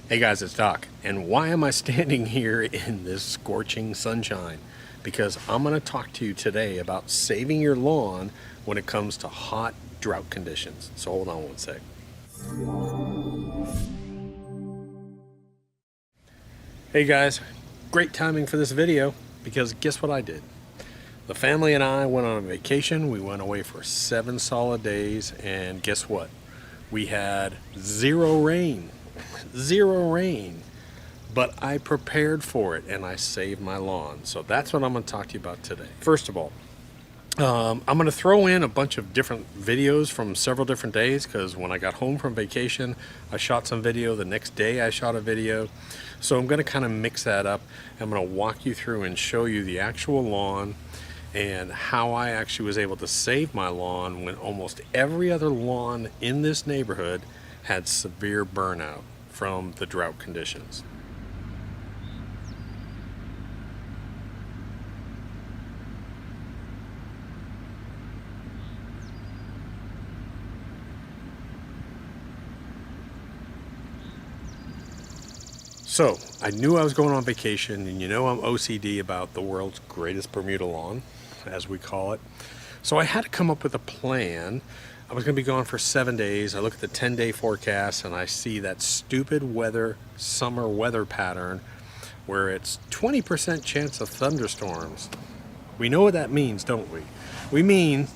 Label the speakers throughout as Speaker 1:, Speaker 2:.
Speaker 1: Hey guys, it's Doc, and why am I standing here in this scorching sunshine? Because I'm going to talk to you today about saving your lawn when it comes to hot drought conditions. So hold on one sec. Hey guys, great timing for this video because guess what I did? The family and I went on a vacation. We went away for 7 solid days, and guess what? We had zero rain. Zero rain. But I prepared for it and I saved my lawn. So that's what I'm going to talk to you about today. First of all, I'm going to throw in a bunch of different videos from several different days because when I got home from vacation, I shot some video. The next day I shot a video. So I'm going to kind of mix that up. I'm going to walk you through and show you the actual lawn and how I actually was able to save my lawn when almost every other lawn in this neighborhood had severe burnout from the drought conditions. So I knew I was going on vacation, and you know I'm OCD about the world's greatest Bermuda lawn, as we call it. So I had to come up with a plan. I was going to be gone for 7 days. I look at the 10-day forecast and I see that stupid summer weather pattern where it's 20% chance of thunderstorms. We know what that means, don't we?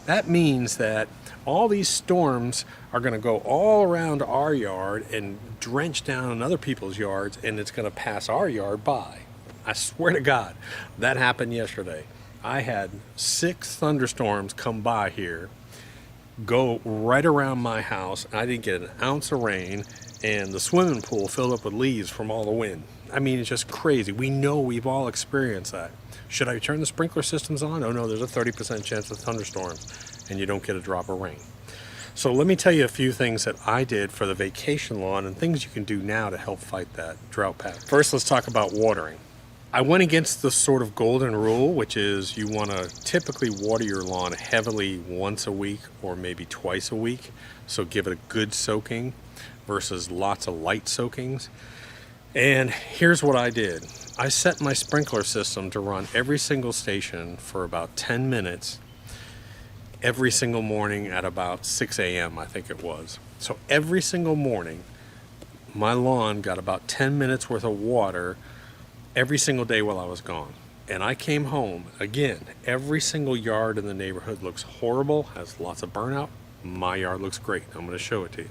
Speaker 1: That means that all these storms are going to go all around our yard and drench down on other people's yards, and it's going to pass our yard by. I swear to God, that happened yesterday. I had 6 thunderstorms come by here, go right around my house. I didn't get an ounce of rain, and the swimming pool filled up with leaves from all the wind. I mean, it's just crazy. We know, we've all experienced that. Should I turn the sprinkler systems on? Oh no, there's a 30% chance of thunderstorms, and you don't get a drop of rain. So let me tell you a few things that I did for the vacation lawn and things you can do now to help fight that drought pattern. First, let's talk about watering. I went against the sort of golden rule, which is you want to typically water your lawn heavily once a week or maybe twice a week. So give it a good soaking versus lots of light soakings. And here's what I did. I set my sprinkler system to run every single station for about 10 minutes every single morning at about 6 a.m. I think it was. So every single morning, my lawn got about 10 minutes worth of water every single day while I was gone. And I came home, again, every single yard in the neighborhood looks horrible, has lots of burnout. My yard looks great. I'm going to show it to you.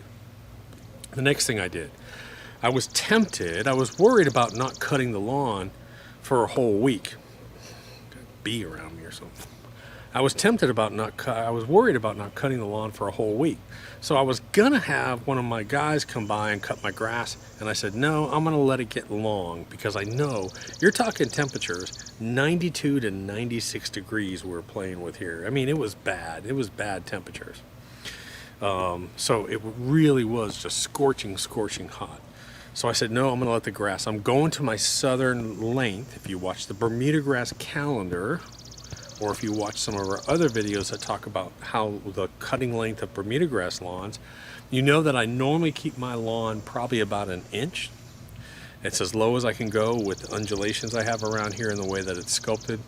Speaker 1: The next thing I did, I was tempted, I was worried about not cutting the lawn for a whole week. Got a bee around me or something. I was worried about not cutting the lawn for a whole week. So I was gonna have one of my guys come by and cut my grass, and I said, no, I'm gonna let it get long because I know you're talking temperatures 92 to 96 degrees we were playing with here. I mean, it was bad. It was bad temperatures. So it really was just scorching hot. So I said, no, I'm gonna let the grass. I'm going to my southern length. If you watch the Bermuda grass calendar, or if you watch some of our other videos that talk about how the cutting length of Bermuda grass lawns, you know that I normally keep my lawn probably about an inch. It's as low as I can go with the undulations I have around here and the way that it's sculpted.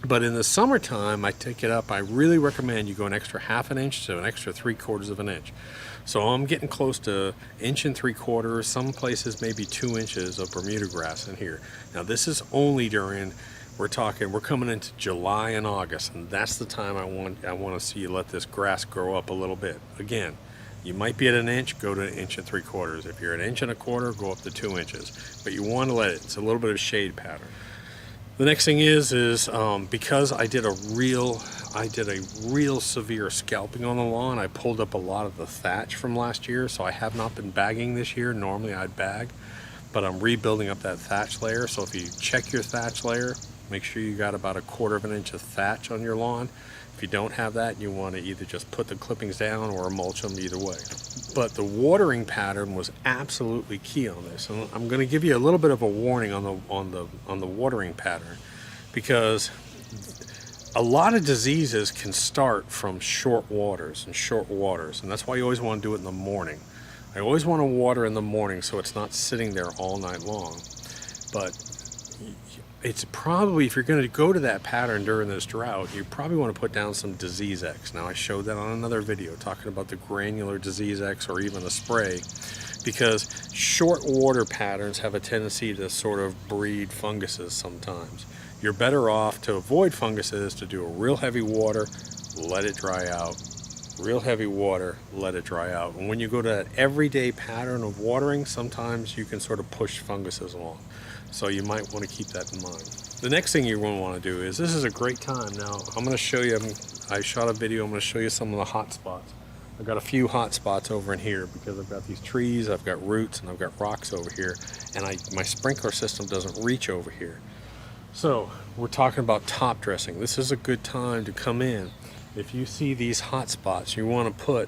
Speaker 1: But in the summertime, I take it up. I really recommend you go an extra ½ an inch to an extra 3/4 of an inch. So I'm getting close to 1 3/4, some places maybe 2 inches of Bermuda grass in here. Now this is only during, we're coming into July and August, and that's the time I want to see you let this grass grow up a little bit. Again, you might be at an inch, go to 1 3/4. If you're at 1 1/4, go up to 2 inches. But you want to let it, it's a little bit of shade pattern. The next thing is because I did a real severe scalping on the lawn, I pulled up a lot of the thatch from last year, so I have not been bagging this year. Normally I'd bag, but I'm rebuilding up that thatch layer. So if you check your thatch layer, make sure you got about 1/4 of an inch of thatch on your lawn. If you don't have that, you want to either just put the clippings down or mulch them, either way. But the watering pattern was absolutely key on this, and I'm going to give you a little bit of a warning on the watering pattern, because a lot of diseases can start from short waters, and that's why you always want to do it in the morning. I always want to water in the morning so it's not sitting there all night long. But it's probably, if you're going to go to that pattern during this drought, you probably want to put down some Disease X. Now I showed that on another video talking about the granular Disease X or even a spray, because short water patterns have a tendency to sort of breed funguses sometimes. You're better off to avoid funguses to do a real heavy water, let it dry out. Real heavy water, let it dry out. And when you go to that everyday pattern of watering, sometimes you can sort of push funguses along. So you might want to keep that in mind. The next thing you're going to want to do is, this is a great time. Now, I'm going to show you, I shot a video, I'm going to show you some of the hot spots. I've got a few hot spots over in here because I've got these trees, I've got roots, and I've got rocks over here. And my sprinkler system doesn't reach over here. So, we're talking about top dressing. This is a good time to come in. If you see these hot spots, you actually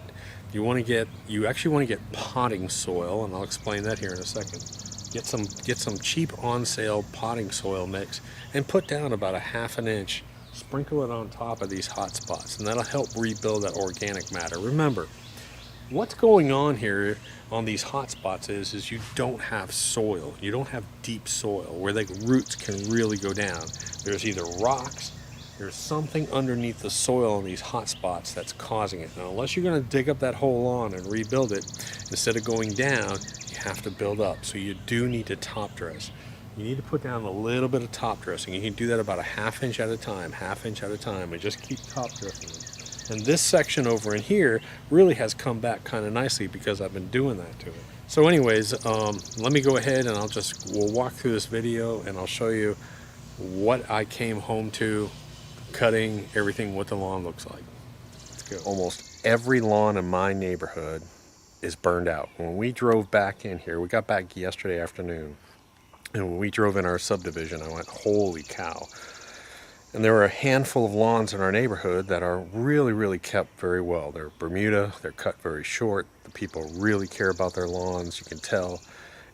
Speaker 1: want to get potting soil, and I'll explain that here in a second. Get some cheap on sale potting soil mix and put down about a ½ inch. Sprinkle it on top of these hot spots, and that'll help rebuild that organic matter. Remember, what's going on here on these hot spots is you don't have soil. You don't have deep soil where the roots can really go down. There's either rocks, there's something underneath the soil in these hot spots that's causing it. Now, unless you're going to dig up that whole lawn and rebuild it, instead of going down, you have to build up. So you do need to top dress. You need to put down a little bit of top dressing. You can do that about a ½ inch at a time, and just keep top dressing it. And this section over in here really has come back kind of nicely because I've been doing that to it. So anyways, let me go ahead and we'll walk through this video and I'll show you what I came home to cutting everything, what the lawn looks like. Let's go. Almost every lawn in my neighborhood is burned out. When we drove back in here, we got back yesterday afternoon, and when we drove in our subdivision, I went, holy cow. And there were a handful of lawns in our neighborhood that are really, really kept very well. They're Bermuda, they're cut very short. The people really care about their lawns, you can tell.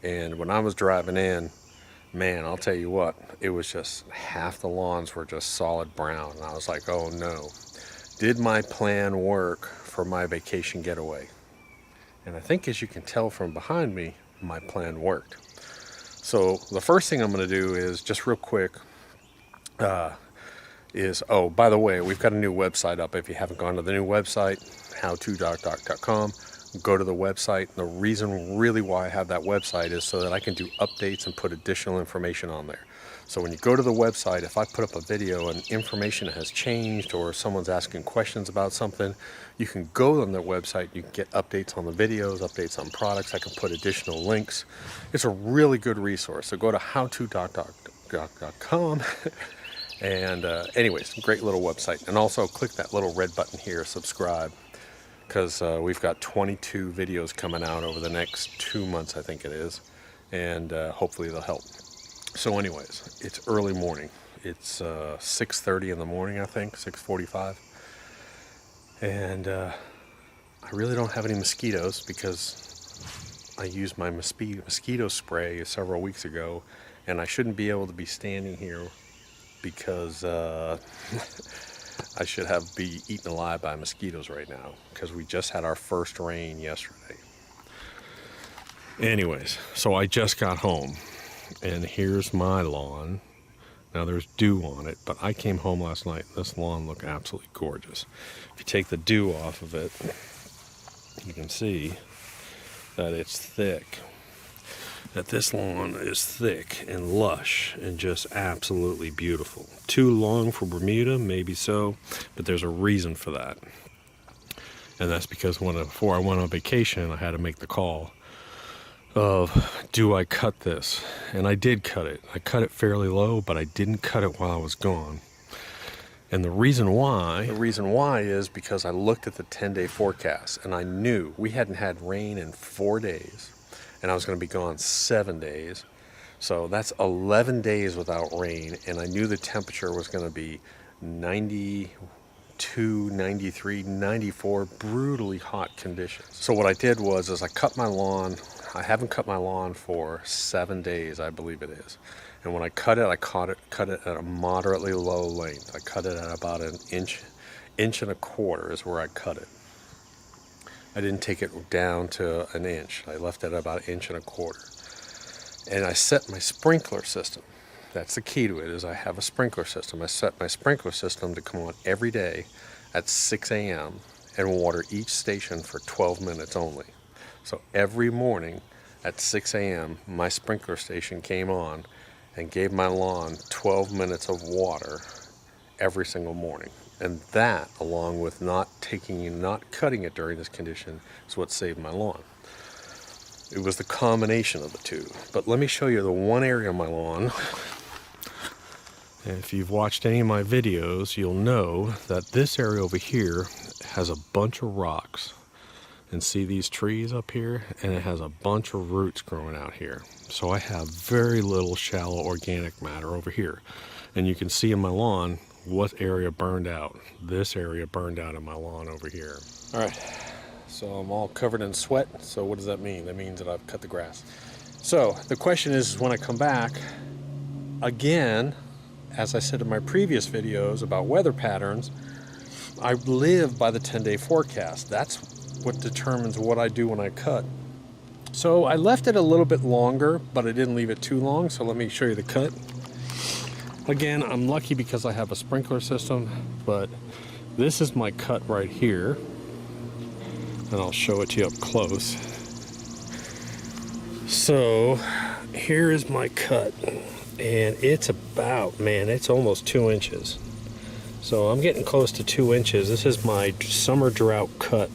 Speaker 1: And when I was driving in, man, I'll tell you what, it was just half the lawns were just solid brown. And I was like, oh no, did my plan work for my vacation getaway? And I think, as you can tell from behind me, my plan worked. So the first thing I'm going to do is, just real quick, oh, by the way, we've got a new website up. If you haven't gone to the new website, howtodocdoc.com, go to the website. The reason really why I have that website is so that I can do updates and put additional information on there. So when you go to the website, if I put up a video and information has changed or someone's asking questions about something, you can go on their website, you can get updates on the videos, updates on products, I can put additional links. It's a really good resource. So go to howtodocdoc.com. And anyways, great little website. And also click that little red button here, subscribe, because we've got 22 videos coming out over the next 2 months, I think it is, and hopefully they'll help. So anyways, it's early morning. It's 6:30 in the morning, I think, 6:45. And I really don't have any mosquitoes because I used my mosquito spray several weeks ago, and I shouldn't be able to be standing here because I should be eaten alive by mosquitoes right now because we just had our first rain yesterday. Anyways, so I just got home, and here's my lawn. Now there's dew on it, but I came home last night. This lawn looked absolutely gorgeous. If you take the dew off of it, you can see that it's thick. That this lawn is thick and lush and just absolutely beautiful. Too long for Bermuda, maybe so, but there's a reason for that. And that's because before I went on vacation, I had to make the call of, do I cut this? And I did cut it. I cut it fairly low, but I didn't cut it while I was gone. And the reason why is because I looked at the 10-day forecast and I knew we hadn't had rain in 4 days. And I was going to be gone 7 days. So that's 11 days without rain. And I knew the temperature was going to be 92, 93, 94, brutally hot conditions. So what I did was I cut my lawn. I haven't cut my lawn for 7 days, I believe it is. And when I cut it, I cut it at a moderately low length. I cut it at about an inch and a quarter is where I cut it. I didn't take it down to an inch. I left it at about 1.25 inches. And I set my sprinkler system. That's the key to it, is I have a sprinkler system. I set my sprinkler system to come on every day at 6 a.m. and water each station for 12 minutes only. So every morning at 6 a.m. my sprinkler station came on and gave my lawn 12 minutes of water every single morning. And that, along with not cutting it during this condition, is what saved my lawn. It was the combination of the two. But let me show you the one area of my lawn. And if you've watched any of my videos, you'll know that this area over here has a bunch of rocks. And see these trees up here? And it has a bunch of roots growing out here. So I have very little shallow organic matter over here. And you can see in my lawn what area burned out. This area burned out in my lawn over here. All right, so I'm all covered in sweat. So what does that mean? That means that I've cut the grass. So the question is when I come back, again, as I said in my previous videos about weather patterns, I live by the 10-day forecast. That's what determines what I do when I cut. So I left it a little bit longer, but I didn't leave it too long. So let me show you the cut. Again, I'm lucky because I have a sprinkler system, but this is my cut right here. And I'll show it to you up close. So here is my cut. And it's about, man, it's almost 2 inches. So I'm getting close to 2 inches. This is my summer drought cut,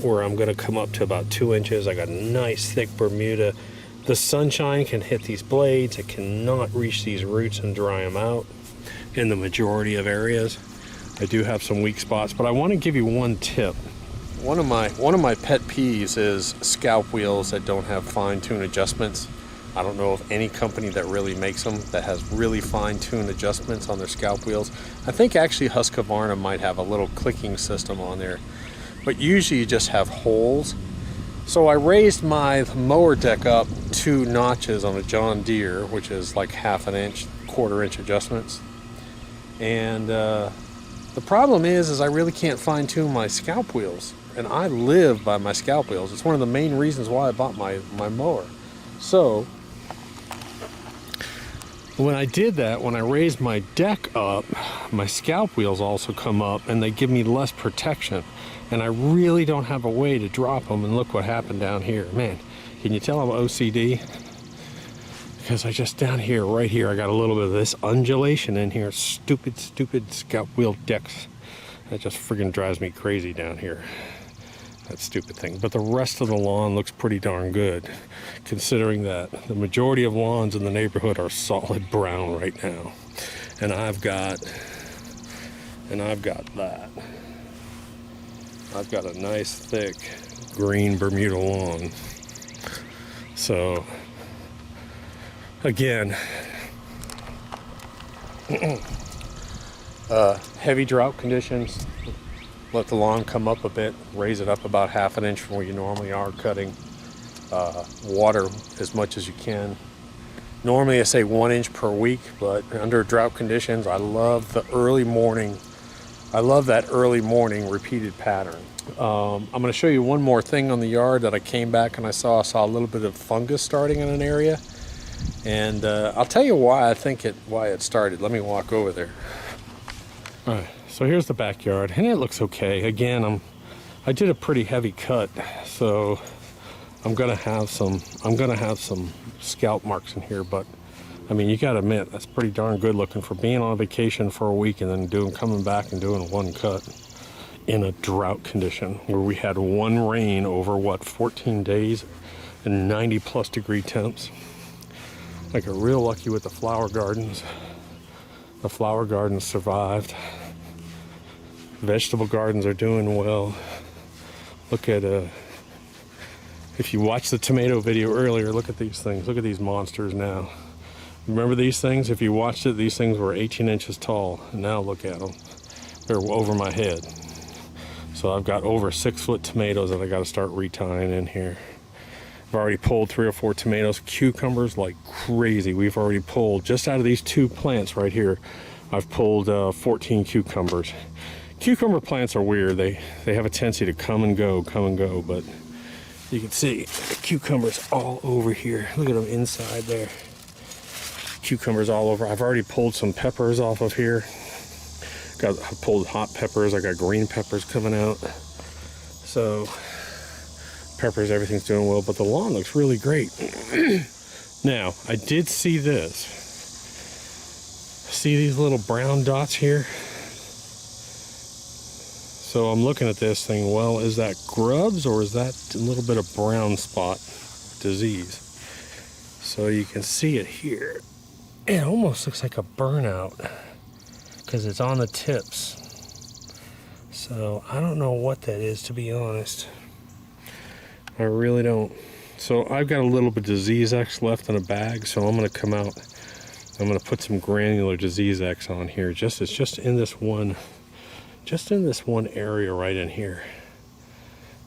Speaker 1: where I'm going to come up to about 2 inches. I got a nice thick Bermuda. The sunshine can hit these blades. It cannot reach these roots and dry them out in the majority of areas. I do have some weak spots, but I want to give you one tip. One of my pet peeves is scalp wheels that don't have fine-tune adjustments. I don't know of any company that really makes them that has really fine-tuned adjustments on their scalp wheels. I think actually Husqvarna might have a little clicking system on there, but usually you just have holes. So I raised my mower deck up 2 notches on a John Deere, which is like 1/2 inch, 1/4 inch adjustments. And the problem is I really can't fine-tune my scalp wheels, and I live by my scalp wheels. It's one of the main reasons why I bought my mower. So when I did that, when I raised my deck up, my scalp wheels also come up and they give me less protection. And I really don't have a way to drop them. And look what happened down here. Man, can you tell I'm OCD? Because I just down here, right here, I got a little bit of this undulation in here. Stupid scalp wheel decks. That just friggin' drives me crazy down here. That stupid thing. But the rest of the lawn looks pretty darn good, considering that the majority of lawns in the neighborhood are solid brown right now. And I've got that. I've got a nice thick green Bermuda lawn. So again, heavy drought conditions. Let the lawn come up a bit, raise it up about 1/2 inch from where you normally are cutting. Water as much as you can. Normally I say 1 inch per week, but under drought conditions, I love the early morning. I love that early morning repeated pattern. I'm going to show you one more thing on the yard that I came back and I saw a little bit of fungus starting in an area. And I'll tell you why why it started. Let me walk over there. All right. So here's the backyard, and it looks okay. Again, I did a pretty heavy cut, so I'm gonna have some scalp marks in here. But I mean, you gotta admit that's pretty darn good looking for being on vacation for a week and then coming back and doing one cut in a drought condition where we had one rain over 14 days and 90+ degree temps. I got real lucky with the flower gardens. The flower gardens survived. Vegetable gardens are doing well. Look at if you watched the tomato video earlier, look at these things. Look at these monsters now. Remember these things? If you watched it, these things were 18 inches tall. And now look at them. They're over my head. So I've got over 6-foot tomatoes that I got to start retying in here. I've already pulled 3 or 4 tomatoes. Cucumbers like crazy. We've already pulled, just out of these 2 plants right here, I've pulled 14 cucumbers. Cucumber plants are weird. They have a tendency to come and go, but you can see the cucumbers all over here. Look at them inside there. Cucumbers all over. I've already pulled some peppers off of here. I pulled hot peppers. I got green peppers coming out. So peppers, everything's doing well, but the lawn looks really great. Now, I did see this. See these little brown dots here? So I'm looking at this thing, well, is that grubs or is that a little bit of brown spot disease? So you can see it here. It almost looks like a burnout because it's on the tips. So I don't know what that is, to be honest. I really don't. So I've got a little bit of Disease X left in a bag, so I'm going to come out. I'm going to put some granular Disease X on here. It's just in this one area right in here.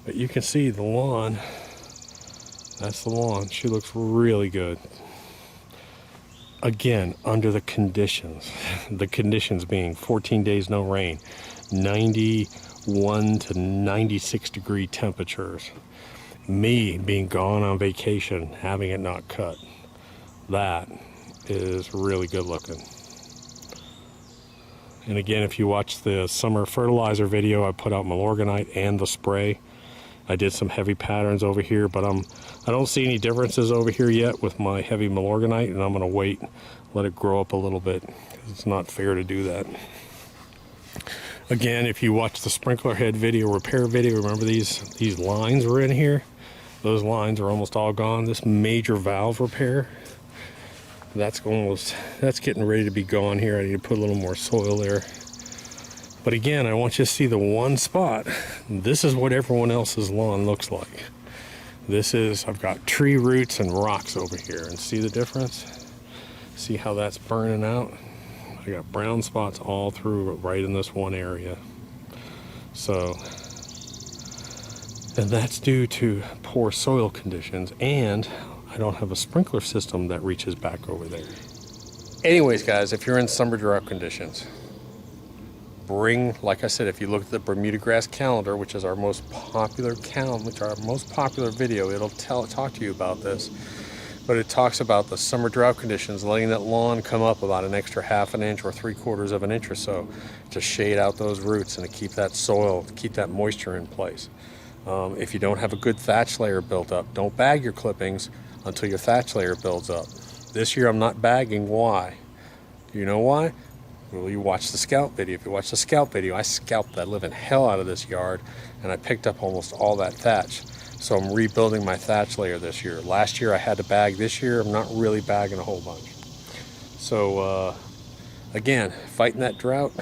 Speaker 1: But you can see the lawn. That's the lawn. She looks really good. Again, under the conditions. The conditions being 14 days no rain, 91 to 96 degree temperatures. Me being gone on vacation, having it not cut. That is really good looking. And again, if you watch the summer fertilizer video, I put out Milorganite and the spray. I did some heavy patterns over here, but I don't see any differences over here yet with my heavy Milorganite, and I'm going to wait, let it grow up a little bit. It's not fair to do that. Again, if you watch the sprinkler head video, repair video, remember these lines were in here? Those lines are almost all gone. This major valve repair, that's getting ready to be gone here. I need to put a little more soil there. But again, I want you to see the one spot. This is what everyone else's lawn looks like. I've got tree roots and rocks over here, and see the difference? See how that's burning out? I got brown spots all through right in this one area. So, and that's due to poor soil conditions, and I don't have a sprinkler system that reaches back over there. Anyways, guys, if you're in summer drought conditions, like I said, if you look at the Bermuda grass calendar, which is our most popular video, it'll talk to you about this. But it talks about the summer drought conditions, letting that lawn come up about an extra ½ an inch or 3/4 of an inch or so to shade out those roots and to keep that soil, keep that moisture in place. If you don't have a good thatch layer built up, don't bag your clippings until your thatch layer builds up. This year I'm not bagging. Why? Do you know why? Well, you watch the scalp video. If you watch the scalp video, I scalped that living hell out of this yard, and I picked up almost all that thatch. So I'm rebuilding my thatch layer this year. Last year I had to bag. This year I'm not really bagging a whole bunch. So again, fighting that drought,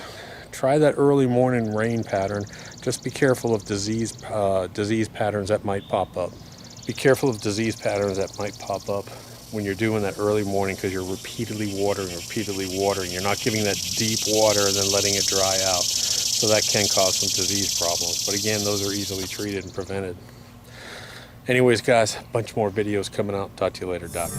Speaker 1: try that early morning rain pattern. Just be careful of disease patterns that might pop up. Be careful of disease patterns that might pop up when you're doing that early morning, because you're repeatedly watering. You're not giving that deep water and then letting it dry out. So that can cause some disease problems. But again, those are easily treated and prevented. Anyways, guys, a bunch more videos coming out. Talk to you later, Doc.